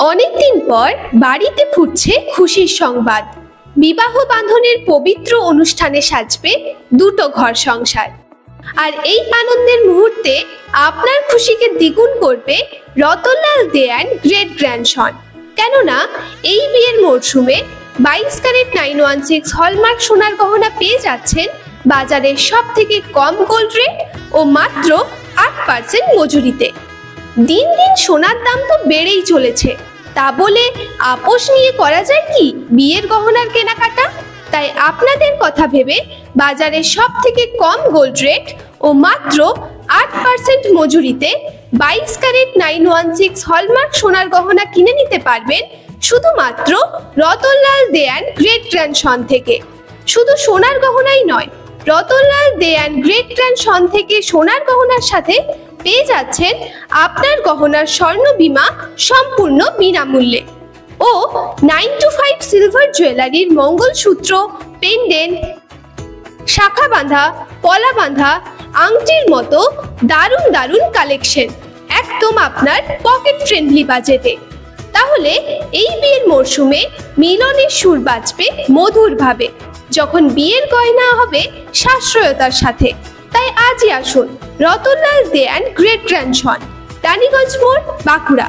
অনেকদিন পর বাড়িতে ফুটছে খুশির সংবাদ। বিবাহ বাঁধনের পবিত্র অনুষ্ঠানে সাজবে দুটো ঘর সংসার। আর এই আনন্দের মুহূর্তে আপনার খুশিকে দ্বিগুণ করবে রতনলাল দে অ্যান্ড গ্রেট গ্র্যান্ডসন। কেননা এই বিয়ের মরশুমে 22 ক্যারেট 916 হলমার্ক সোনার গহনা পেয়ে যাচ্ছেন বাজারের সব থেকে কম গোল্ড রেট ও মাত্র 8% মজুরিতে। দিন দিন সোনার দাম তো বেড়েই চলেছে, তা বলে আপোষ নিয়ে করা যায় কি বিয়ের গহনার কেনাকাটা? তাই আপনাদের কথা ভেবে বাজারের সব থেকে কম গোল্ড রেট ও মাত্র 8% মজুরিতে 22 ক্যারেট 916 হলমার্ক সোনার গহনা কিনে নিতে পারবেন শুধুমাত্র রতনলাল দে অ্যান্ড গ্রেট গ্র্যান্ডসন থেকে। শুধু সোনার গহনাই নয়, রতনলাল দে অ্যান্ড গ্রেট গ্র্যান্ডসন থেকে সোনার গহনার সাথে পেয়ে যাচ্ছেন আপনার গহনার স্বর্ণ বীমা সম্পূর্ণ বিনামূল্যে ও 9 to 5 সিলভার জুয়েলারির মঙ্গলসূত্র, পেন্ডেন্ট, শাখা বাঁধা, পলা বাঁধা, আংটির মতো দারুণ দারুণ কালেকশন একদম আপনার পকেট ফ্রেন্ডলি বাজেটে। তাহলে এই বিয়ের মরশুমে মিলনের সুর বাজবে মধুরভাবে, যখন বিয়ের গয়না হবে সাশ্রয়তার সাথে। তাই আজই আসুন রতনলাল দে অ্যান্ড গ্রেট গ্র্যান্ডসন, রানীগঞ্জ মোড়, বাঁকুড়া।